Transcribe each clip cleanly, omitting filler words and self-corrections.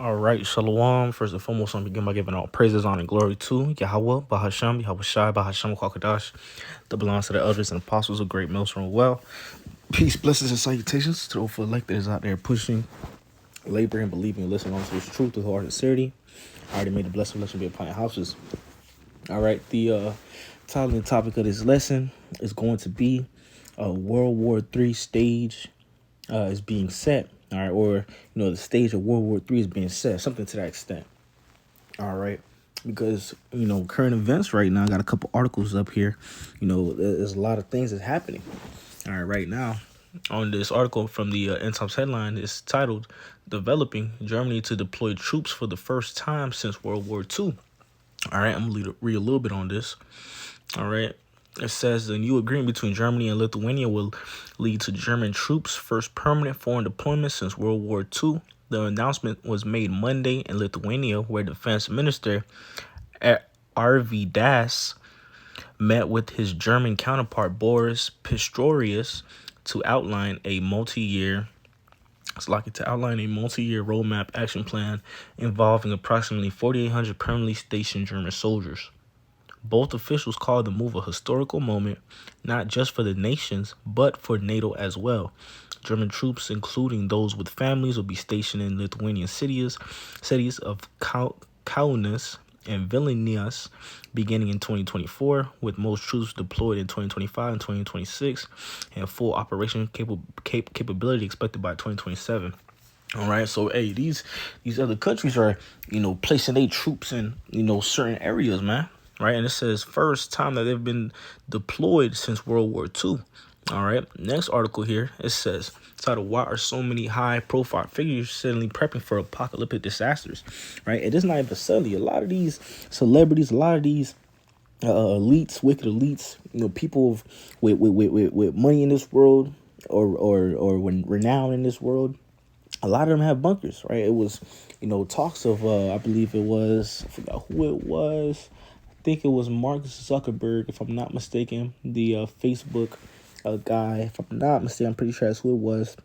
All right, Shalom. First and foremost, I'm begin by giving all praises, honor, and glory to Yahweh, Bahasham, Yahweh Shai, Bahasham, Kwakadash, that belongs to the elders and apostles of great Millstone well. Peace, blessings, and salutations to those electors out there pushing, laboring, believing, and listening on to this truth with heart and sincerity. I already made the blessed lesson be upon your houses. All right, the title and topic of this lesson is going to be World War III stage is being set. All right, or the stage of World War III is being set, something to that extent. All right, because current events right now. I got a couple articles up here. There's a lot of things that's happening. All right now on this article from the End Times headline is titled "Developing Germany to Deploy Troops for the First Time Since World War II." All right, I'm gonna read a little bit on this. All right. It says the new agreement between Germany and Lithuania will lead to German troops' first permanent foreign deployment since World War II. The announcement was made Monday in Lithuania, where Defense Minister R.V. Das met with his German counterpart Boris Pistorius to outline a multi-year roadmap action plan involving approximately 4,800 permanently stationed German soldiers. Both officials called the move a historical moment, not just for the nations, but for NATO as well. German troops, including those with families, will be stationed in Lithuanian cities of Kaunas and Vilnius beginning in 2024, with most troops deployed in 2025 and 2026, and full operation capability expected by 2027. All right, so hey, these other countries are placing their troops in certain areas, man. Right, and it says first time that they've been deployed since World War II. All right, next article here, it says titled "Why are so many high-profile figures suddenly prepping for apocalyptic disasters?" Right, it is not even suddenly. A lot of these celebrities, a lot of these elites, wicked elites, people with money in this world or when renown in this world. A lot of them have bunkers, right? It was, talks of, I believe it was, I forgot who it was. I think it was Mark Zuckerberg, if I'm not mistaken, the Facebook guy. If I'm not mistaken, I'm pretty sure that's who it was.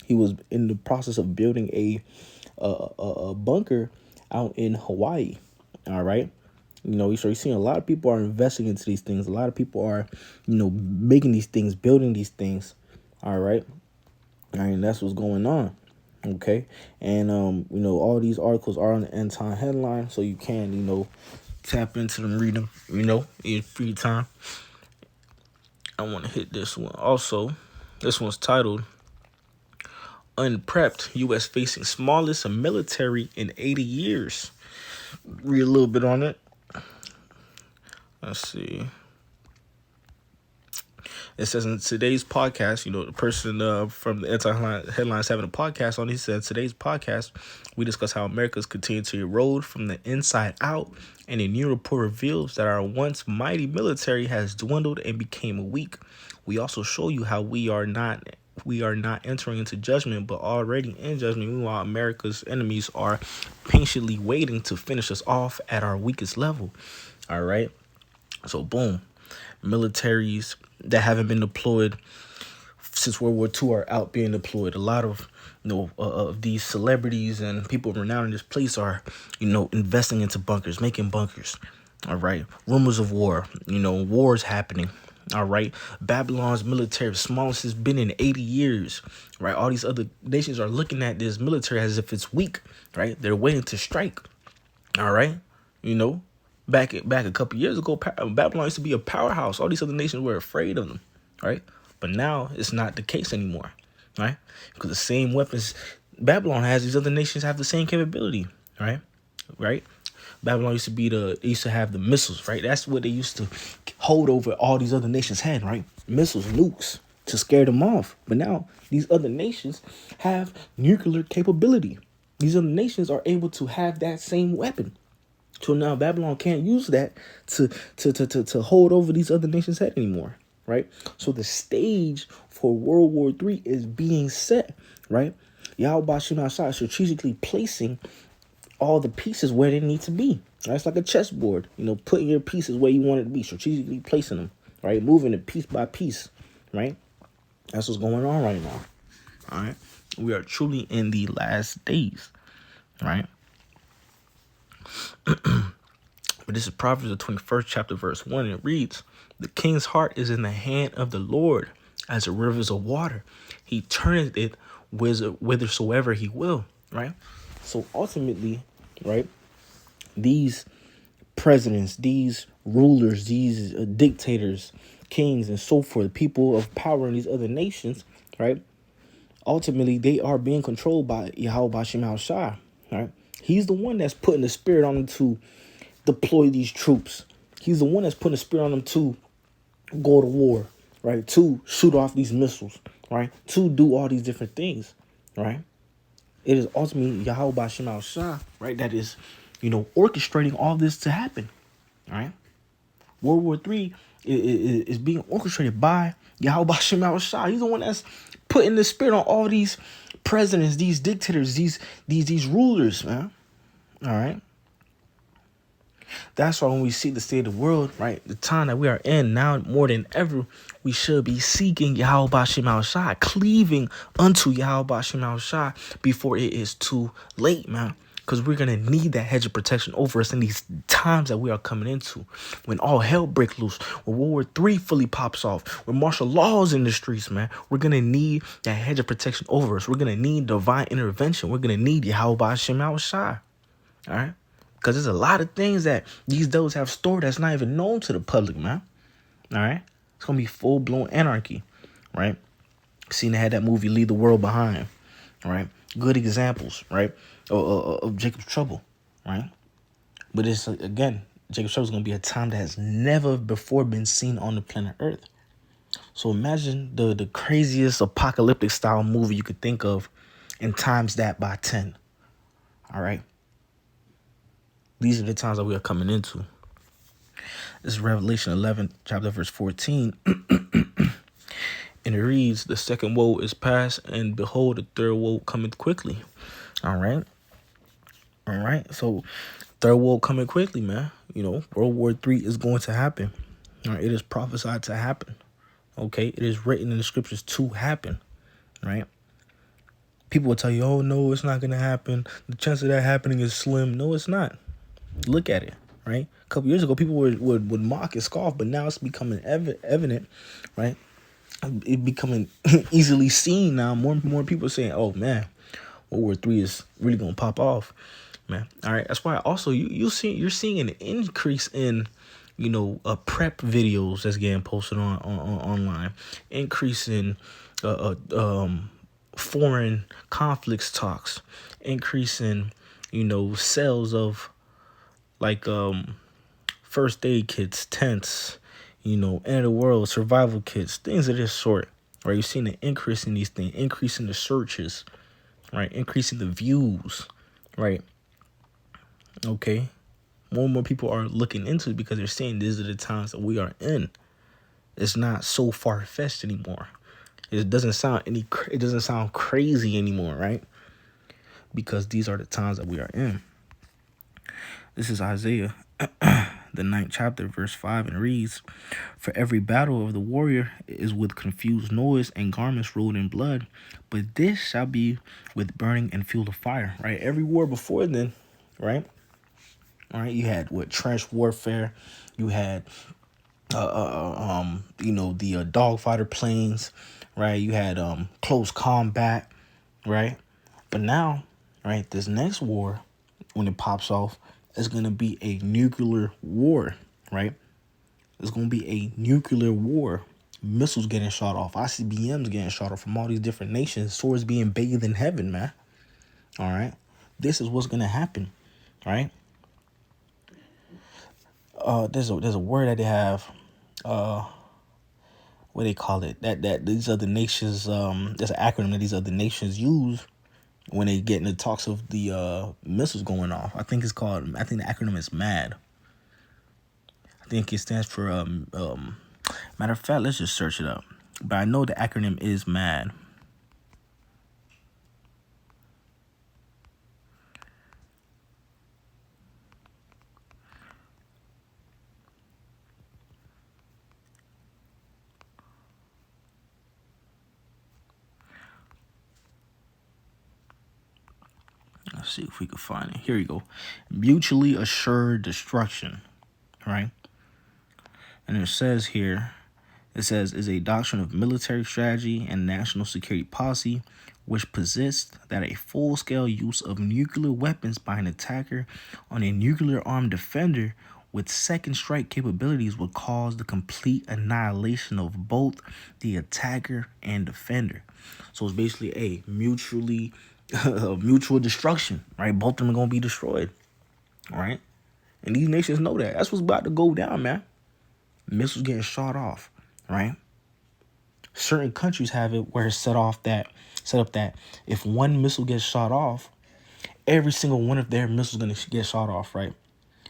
He was in the process of building a bunker out in Hawaii. All right. So you're seeing a lot of people are investing into these things. A lot of people are, making these things, building these things. All right. And that's what's going on. Okay. And, all these articles are on the End Time headline. So you can, tap into them, read them, in free time. I want to hit this one. Also, this one's titled Unprepped, U.S. facing smallest military in 80 years. Read a little bit on it. Let's see. It says in today's podcast, the person from the anti-headlines having a podcast on, he said, today's podcast, we discuss how America's continued to erode from the inside out, and a new report reveals that our once mighty military has dwindled and became weak. We also show you how we are not entering into judgment, but already in judgment. Meanwhile, America's enemies are patiently waiting to finish us off at our weakest level. All right. So, boom. Militaries that haven't been deployed since World War II are out being deployed. A lot of of these celebrities and people renowned in this place are investing into bunkers, making bunkers. All right, rumors of war, wars happening. All right, Babylon's military, smallest it's been in 80 years. Right, all these other nations are looking at this military as if it's weak. Right, they're waiting to strike. All right, Back a couple years ago, Babylon used to be a powerhouse. All these other nations were afraid of them, right? But now it's not the case anymore, right? Because the same weapons Babylon has, these other nations have the same capability, right? Right? Babylon used to have the missiles, right? That's what they used to hold over all these other nations' head, right? Missiles, nukes to scare them off. But now these other nations have nuclear capability. These other nations are able to have that same weapon. So now Babylon can't use that to hold over these other nations' head anymore, right? So the stage for World War III is being set, right? Yahweh Shai strategically placing all the pieces where they need to be. Right? It's like a chessboard, putting your pieces where you want it to be, strategically placing them, right? Moving it piece by piece, right? That's what's going on right now. All right. We are truly in the last days. right? But this is Proverbs the 21st chapter, verse 1, and it reads, "The king's heart is in the hand of the Lord, as the rivers of water. He turneth it whithersoever he will," right? So ultimately, right, these presidents, these rulers, these dictators, kings, and so forth, people of power in these other nations, right? Ultimately, they are being controlled by Yahweh Bashim Shai, right? He's the one that's putting the spirit on them to deploy these troops. He's the one that's putting the spirit on them to go to war, right? To shoot off these missiles, right? To do all these different things, right? It is ultimately Yahweh Bashim Shai, right? That is, orchestrating all this to happen, right? World War III is being orchestrated by Yahweh Bashim Shai. He's the one that's putting the spirit on all these presidents, these dictators, these rulers, man. All right. That's why when we see the state of the world, right, the time that we are in now more than ever, we should be seeking Yahweh Bashim Shai, cleaving unto Yahweh Bashim Shai before it is too late, man. Because we're going to need that hedge of protection over us in these times that we are coming into. When all hell breaks loose, when World War III fully pops off, when martial law is in the streets, man, we're going to need that hedge of protection over us. We're going to need divine intervention. We're going to need Yahweh Bashim Shai. All right? Because there's a lot of things that these devils have stored that's not even known to the public, man. All right? It's going to be full-blown anarchy, right? Seen they had that movie Leave the World Behind, right? Good examples, right, of Jacob's Trouble, right? But it's, again, Jacob's Trouble is going to be a time that has never before been seen on the planet Earth. So imagine the craziest apocalyptic style movie you could think of and times that by 10, all right? These are the times that we are coming into. This is Revelation 11, chapter verse 14. And it reads, "The second woe is past, and behold, the third woe cometh quickly." All right. All right. So third woe coming quickly, man. World War III is going to happen. All right. It is prophesied to happen. Okay. It is written in the scriptures to happen. Right. People will tell you, "Oh, no, it's not going to happen. The chance of that happening is slim." No, it's not. Look at it. Right. A couple years ago, people would mock and scoff, but now it's becoming evident. Right. It becoming easily seen now. More people are saying, "Oh man, World War III is really gonna pop off, man." All right, that's why also you're seeing an increase in prep videos that's getting posted on online, increase in foreign conflicts talks, increase in sales of like first aid kits, tents, end of the world survival kits, things of this sort. Right, you're seeing an increase in these things, increasing the searches, right, increasing the views, right. Okay, more and more people are looking into it because they're saying these are the times that we are in. It's not so far fetched anymore. It doesn't sound crazy anymore, right? Because these are the times that we are in. This is Isaiah, the 9th chapter, verse 5, and it reads, "For every battle of the warrior is with confused noise and garments rolled in blood, but this shall be with burning and fuel of fire." Right? Every war before then, right? All right, you had trench warfare, you had the dogfighter planes, right? You had close combat, right? But now, right, this next war, when it pops off, is going to be a nuclear war, right? It's going to be a nuclear war. Missiles getting shot off, ICBMs getting shot off from all these different nations, swords being bathed in heaven, man. All right? This is what's going to happen, right? There's a word that they have, what they call it, that these other nations, there's an acronym that these other nations use when they get into talks of the missiles going off. I think the acronym is MAD. I think it stands for matter of fact, let's just search it up. But I know the acronym is MAD. Let's see if we can find it. Here you go. Mutually assured destruction, right? And it says here, is a doctrine of military strategy and national security policy which posits that a full-scale use of nuclear weapons by an attacker on a nuclear-armed defender with second strike capabilities would cause the complete annihilation of both the attacker and defender. So it's basically a mutual destruction, right? Both of them are going to be destroyed, right? And these nations know that. That's what's about to go down, man. Missiles getting shot off, right? Certain countries have it where it's set up that if one missile gets shot off, every single one of their missiles going to get shot off, right?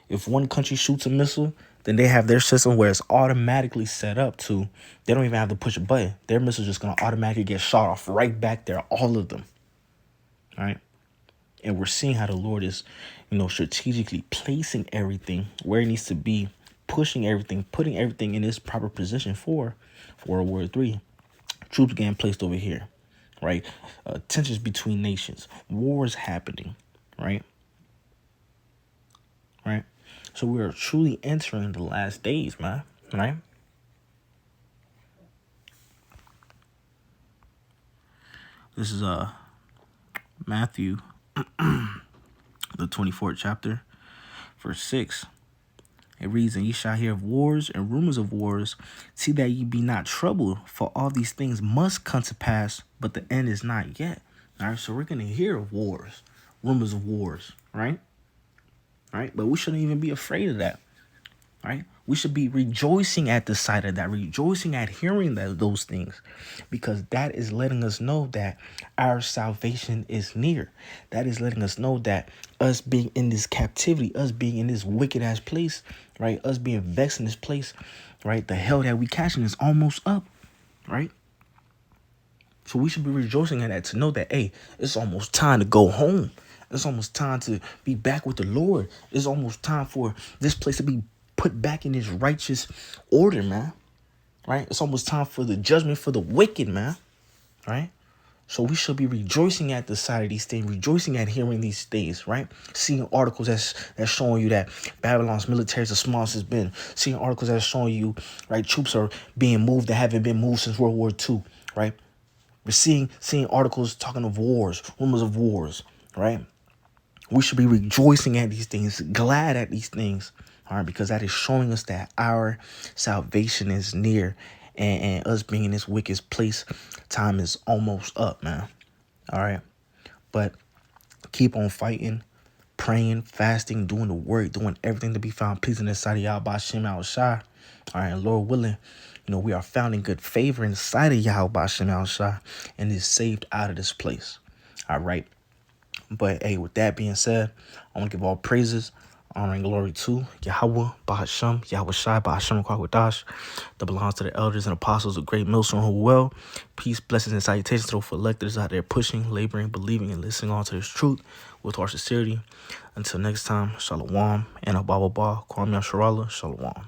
If one country shoots a missile, then they have their system where it's automatically set up to, they don't even have to push a button. Their missile's just going to automatically get shot off right back there, all of them, right? And we're seeing how the Lord is, strategically placing everything where it needs to be, pushing everything, putting everything in its proper position for World War III. Troops getting placed over here, right? Tensions between nations, wars happening, right? Right? So we are truly entering the last days, man, right? This is Matthew, the 24th chapter, verse 6. It reads, and ye shall hear of wars and rumors of wars. See that ye be not troubled, for all these things must come to pass, but the end is not yet. All right, so we're going to hear of wars, rumors of wars, right? Right? But we shouldn't even be afraid of that, right? We should be rejoicing at the sight of that, rejoicing at hearing those things, because that is letting us know that our salvation is near. That is letting us know that us being in this captivity, us being in this wicked ass place, right? Us being vexed in this place, right? The hell that we catching is almost up, right? So we should be rejoicing at that, to know that, hey, it's almost time to go home. It's almost time to be back with the Lord. It's almost time for this place to be put back in its righteous order, man. Right? It's almost time for the judgment for the wicked, man. Right? So we should be rejoicing at the sight of these things, rejoicing at hearing these things, right? Seeing articles that's showing you that Babylon's military is the smallest it's been. Seeing articles that's showing you, right, troops are being moved that haven't been moved since World War II, right? We're seeing articles talking of wars, rumors of wars, right? We should be rejoicing at these things, glad at these things, all right, because that is showing us that our salvation is near, and us being in this wicked place, time is almost up, man. All right, but keep on fighting, praying, fasting, doing the work, doing everything to be found pleasing in the sight of Yahweh Shem Al Shai. All right, and Lord willing, we are found in good favor in the sight of Yahweh Shem Al Shai, and is saved out of this place. All right. But hey, with that being said, I want to give all praises, honor, and glory to Yahweh, Bahasham, Yahweh Shai, Bahasham, Kwakwadash, that belongs to the elders and apostles of Great Millstone who well. Peace, blessings, and salutations to those electors out there pushing, laboring, believing, and listening on to this truth with our sincerity. Until next time, Shalom, and Ababa Kwame Sharala, Shalom.